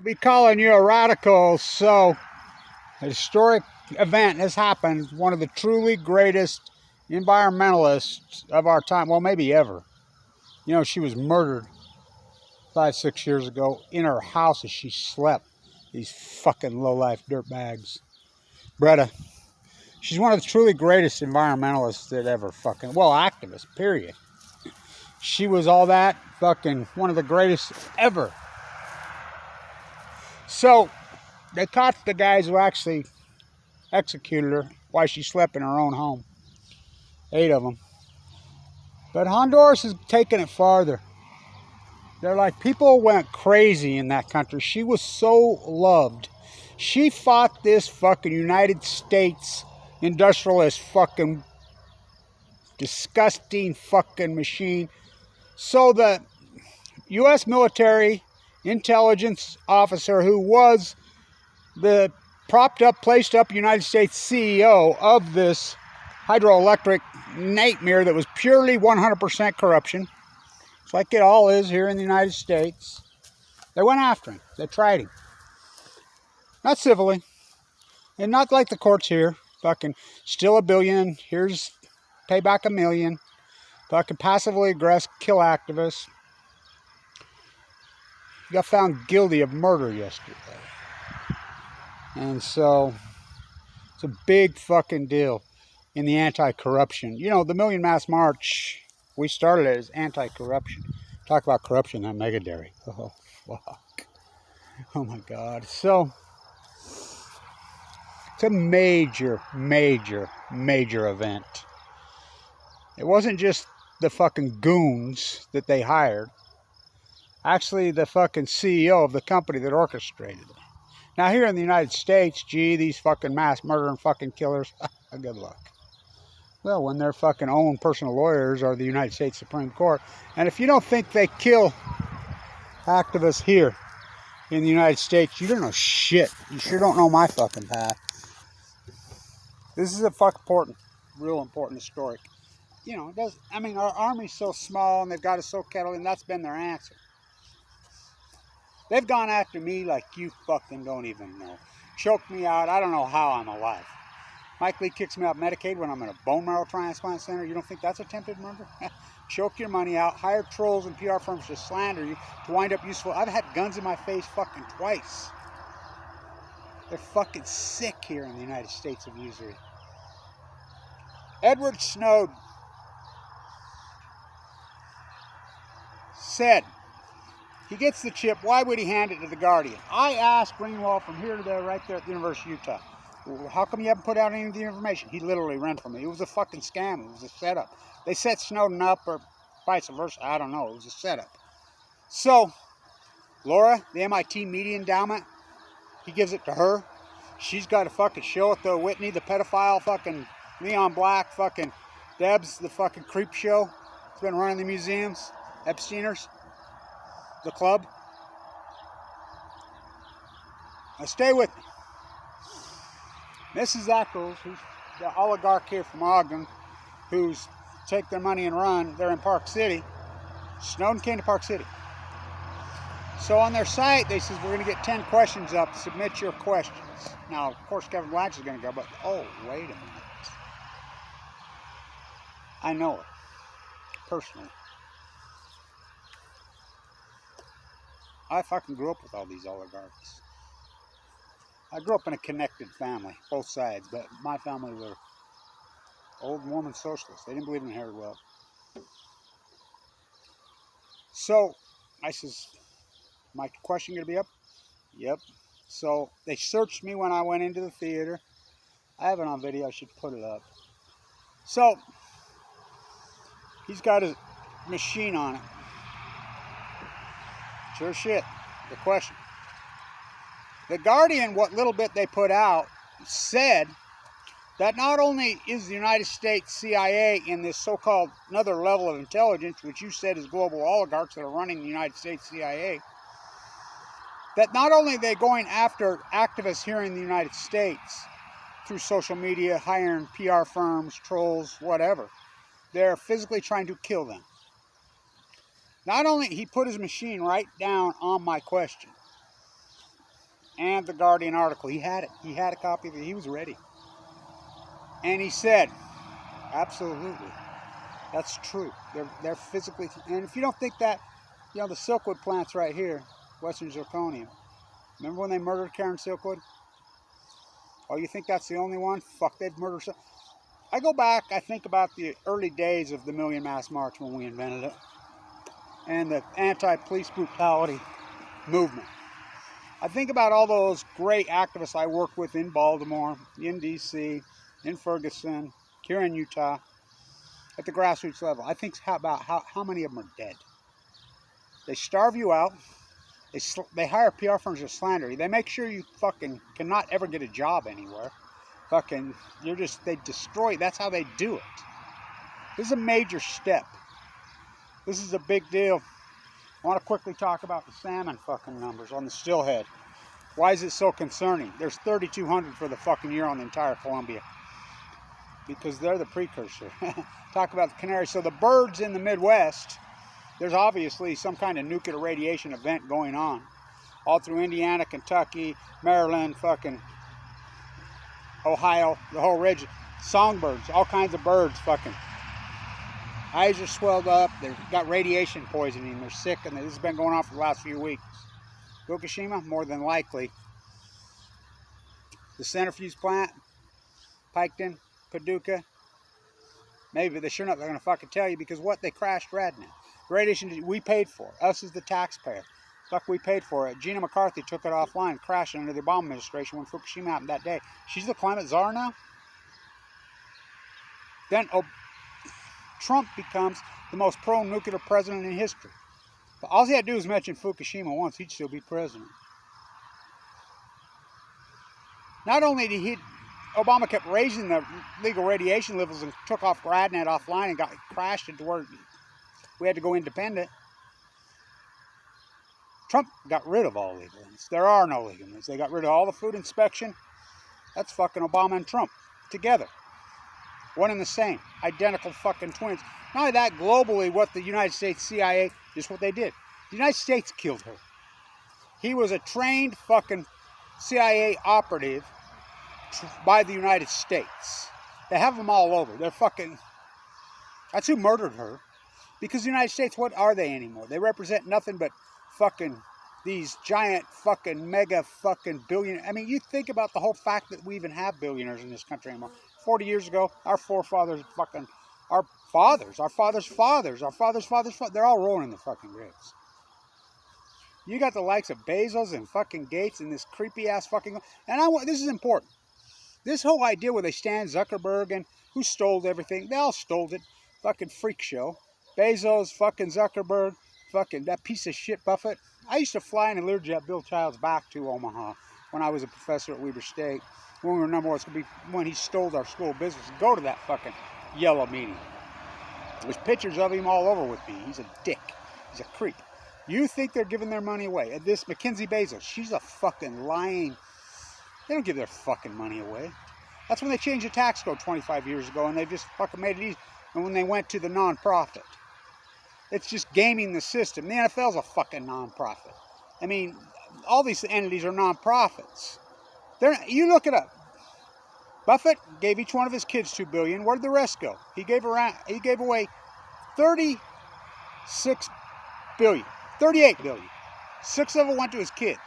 be calling you a radical. So, a historic event has happened. One of the truly greatest environmentalists of our time, well, maybe ever. You know, she was murdered 5-6 years ago in her house as she slept. These fucking low-life dirtbags. BRETA. She's one of the truly greatest environmentalists that ever fucking, well, activists, period. She was all that, fucking one of the greatest ever. So, they caught the guys who actually executed her while she slept in her own home. 8 of them. But Honduras has taken it farther. They're like, people went crazy in that country. She was so loved. She fought this fucking United States industrialist fucking disgusting fucking machine. So the U.S. military intelligence officer who was the propped up, placed up United States CEO of this hydroelectric nightmare that was purely 100% corruption. It's like it all is here in the United States. They went after him. They tried him. Not civilly. And not like the courts here. Fucking steal $1 billion. Here's pay back $1 million. Fucking passively aggressive kill activists. He got found guilty of murder yesterday. And so, it's a big fucking deal in the anti-corruption. You know, the Million Mass March, we started it as anti-corruption. Talk about corruption on Mega Dairy. Oh, fuck. Oh, my God. So, it's a major, major, major event. It wasn't just the fucking goons that they hired. Actually, the fucking CEO of the company that orchestrated it. Now, here in the United States, gee, these fucking mass murdering fucking killers, good luck. Well, when their fucking own personal lawyers are the United States Supreme Court. And if you don't think they kill activists here in the United States, you don't know shit. You sure don't know my fucking path. This is a fucking important, real important historic. You know, it does. I mean, our army's so small and they've got us so kettled, and that's been their answer. They've gone after me like you fucking don't even know. Choked me out. I don't know how I'm alive. Mike Lee kicks me off Medicaid when I'm in a bone marrow transplant center. You don't think that's attempted murder? Choke your money out. Hire trolls and PR firms to slander you to wind up useful. I've had guns in my face fucking twice. They're fucking sick here in the United States of usury. Edward Snowden said, he gets the chip, why would he hand it to the Guardian? I asked Greenwald from here to there, right there at the University of Utah, how come you haven't put out any of the information? He literally ran from me. It was a fucking scam. It was a setup. They set Snowden up, or vice versa. I don't know. It was a setup. So, Laura, the MIT Media Endowment, he gives it to her. She's got a fucking show at the Whitney, the pedophile, fucking Leon Black, fucking Debs, the fucking creep show. It's been running the museums, Epsteiners, the club. Now stay with me. Mrs. Ackles, who's the oligarch here from Ogden, who's take their money and run, they're in Park City. Snowden came to Park City. So on their site, they says, we're going to get 10 questions up. Submit your questions. Now, of course, Kevin Blanch is going to go, but, oh, wait a minute. I know it, personally. I fucking grew up with all these oligarchs. I grew up in a connected family, both sides, but my family were old Mormon socialists. They didn't believe in inherited wealth. So, I says, my question going to be up? Yep. So, they searched me when I went into the theater. I have it on video. I should put it up. So, he's got a machine on it. Sure shit. The question. The Guardian, what little bit they put out, said that not only is the United States CIA in this so-called another level of intelligence, which you said is global oligarchs that are running the United States CIA, that not only are they going after activists here in the United States through social media, hiring PR firms, trolls, whatever, they're physically trying to kill them. Not only, he put his machine right down on my question. and the Guardian article. He had it. He had a copy of it. He was ready. And he said, absolutely, that's true. They're physically, and if you don't think that, you know, the Silkwood plant's right here, Western Zirconium. Remember when they murdered Karen Silkwood? Oh, you think that's the only one? Fuck, they've murdered some. I go back, I think about the early days of the Million Mass March when we invented it, and the anti-police brutality movement. I think about all those great activists I worked with in Baltimore, in D.C., in Ferguson, here in Utah, at the grassroots level. I think about how many of them are dead. They starve you out. They hire PR firms to slander you. They make sure you fucking cannot ever get a job anywhere. Fucking, they destroy you. That's how they do it. This is a major step. This is a big deal. I want to quickly talk about the salmon fucking numbers on the stillhead. Why is it so concerning? There's 3,200 for the fucking year on the entire Columbia. Because they're the precursor. Talk about the canary. So the birds in the Midwest, there's obviously some kind of nuclear radiation event going on. All through Indiana, Kentucky, Maryland, fucking Ohio, the whole region. Songbirds, all kinds of birds fucking. Eyes are swelled up. They've got radiation poisoning. They're sick, and this has been going on for the last few weeks. Fukushima, more than likely. The centrifuge plant, Piketon, Paducah. Maybe they're sure not. They're going to fucking tell you because what? They crashed Radnett. Radiation we paid for. Us as the taxpayer. Fuck, we paid for it. Gina McCarthy took it offline, crashed under the Obama administration when Fukushima happened that day. She's the climate czar now? Then Trump becomes the most pro-nuclear president in history. But all he had to do was mention Fukushima once, he'd still be president. Not only did Obama kept raising the legal radiation levels and took off Radnett offline and got crashed into where we had to go independent. Trump got rid of all legal limits. There are no legal limits. They got rid of all the food inspection. That's fucking Obama and Trump together. One and the same. Identical fucking twins. Not only that, globally, what the United States CIA, is what they did. The United States killed her. He was a trained fucking CIA operative by the United States. They have them all over. They're fucking... That's who murdered her. Because the United States, what are they anymore? They represent nothing but fucking these giant fucking mega fucking billionaires. I mean, you think about the whole fact that we even have billionaires in this country anymore. 40 years ago, our forefathers fucking, our fathers, they're all rolling in the fucking graves. You got the likes of Bezos and fucking Gates and this creepy ass fucking, and this is important. This whole idea where they stand Zuckerberg and who stole everything, they all stole it. Fucking freak show. Bezos, fucking Zuckerberg, fucking that piece of shit Buffett. I used to fly in a Learjet Bill Childs back to Omaha when I was a professor at Weber State. When we remember what's going to be when he stole our school business. Go to that fucking yellow meeting. There's pictures of him all over with me. He's a dick. He's a creep. You think they're giving their money away? And this Mackenzie Bezos, she's a fucking lying. They don't give their fucking money away. That's when they changed the tax code 25 years ago, and they just fucking made it easy. And when they went to the non-profit. It's just gaming the system. The NFL's a fucking non-profit. I mean, all these entities are non-profits. You look it up. Buffett gave each one of his kids $2 billion. Where did the rest go? He gave away $36 billion, $38 billion. 6 of it went to his kids.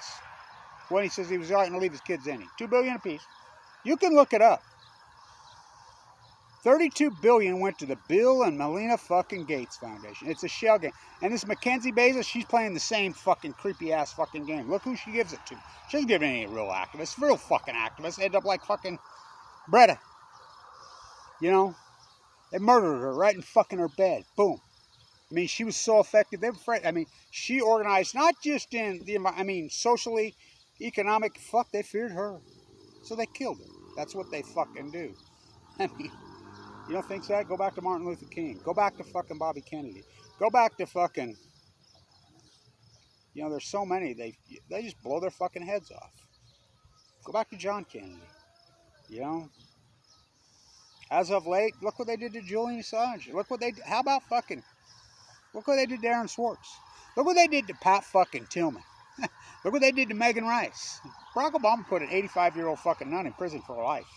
When he says he was going to leave his kids any. $2 billion apiece. You can look it up. $32 billion went to the Bill and Melinda fucking Gates Foundation. It's a shell game. And this Mackenzie Bezos, she's playing the same fucking creepy ass fucking game. Look who she gives it to. She doesn't give it to any real activists. Real fucking activists end up like fucking BRETA. You know? They murdered her right in fucking her bed. Boom. I mean, she was so effective. They were afraid. I mean, she organized not just in the environment. I mean, socially, economic. Fuck, they feared her. So they killed her. That's what they fucking do. I mean... You don't think so? Go back to Martin Luther King. Go back to fucking Bobby Kennedy. Go back to fucking... You know, there's so many. They just blow their fucking heads off. Go back to John Kennedy. You know? As of late, look what they did to Julian Assange. Look what they did. How about fucking... Look what they did to Aaron Swartz. Look what they did to Pat fucking Tillman. Look what they did to Megan Rice. Barack Obama put an 85-year-old fucking nun in prison for life.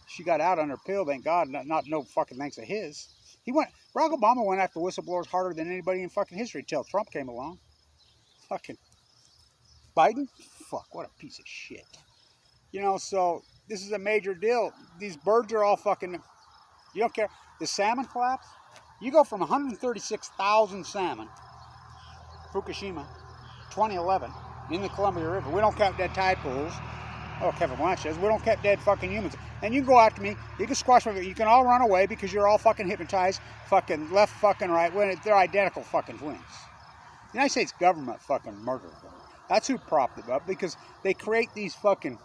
She got out on her pill, thank God. Not no fucking thanks of his. Barack Obama went after whistleblowers harder than anybody in fucking history till Trump came along. Fucking Biden? Fuck, what a piece of shit. You know, so this is a major deal. These birds are all fucking, you don't care. The salmon collapse, you go from 136,000 salmon, Fukushima, 2011, in the Columbia River. We don't count dead tide pools. Oh, Kevin Blanche says, we don't count dead fucking humans. And you can go after me, you can squash me, you can all run away because you're all fucking hypnotized, fucking left, fucking right, when they're identical fucking twins. The United States government fucking murdered them. That's who propped them up, because they create these fucking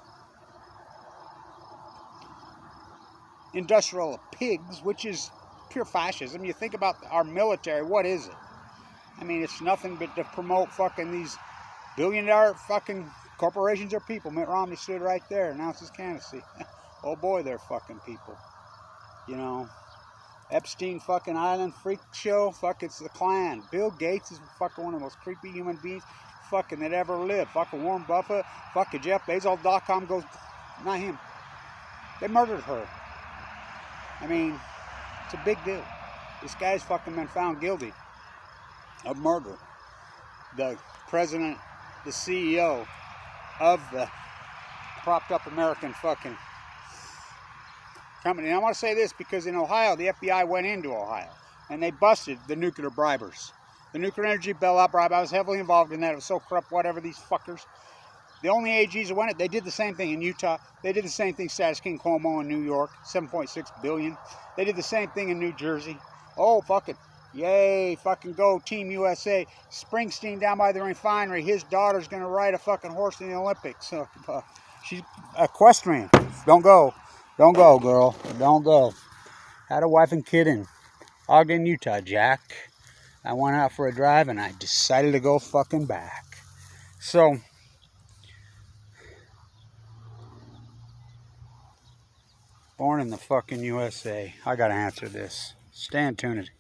industrial pigs, which is pure fascism. You think about our military, what is it? I mean, it's nothing but to promote fucking these billion-dollar fucking corporations or people. Mitt Romney stood right there, announced his candidacy. Oh boy, they're fucking people. You know, Epstein fucking Island freak show, fuck, it's the Klan. Bill Gates is fucking one of the most creepy human beings fucking that ever lived. Fucking Warren Buffett, fucking Jeff Bezos.com goes, not him. They murdered her. I mean, it's a big deal. This guy's fucking been found guilty of murder. The president, the CEO of the propped up American fucking company. And I want to say this because in Ohio, the FBI went into Ohio and they busted the nuclear bribers. The nuclear energy bailout bribe, I was heavily involved in that. It was so corrupt, whatever, these fuckers. The only AGs that went it, they did the same thing in Utah. They did the same thing, Status King Cuomo in New York, 7.6 billion. They did the same thing in New Jersey. Oh, fucking, yay, fucking go, Team USA. Springsteen down by the refinery, his daughter's going to ride a fucking horse in the Olympics. So, she's equestrian. Don't go. Don't go, girl. Don't go. Had a wife and kid in Ogden, Utah, Jack. I went out for a drive and I decided to go fucking back. So, born in the fucking USA. I gotta answer this. Stay tuned.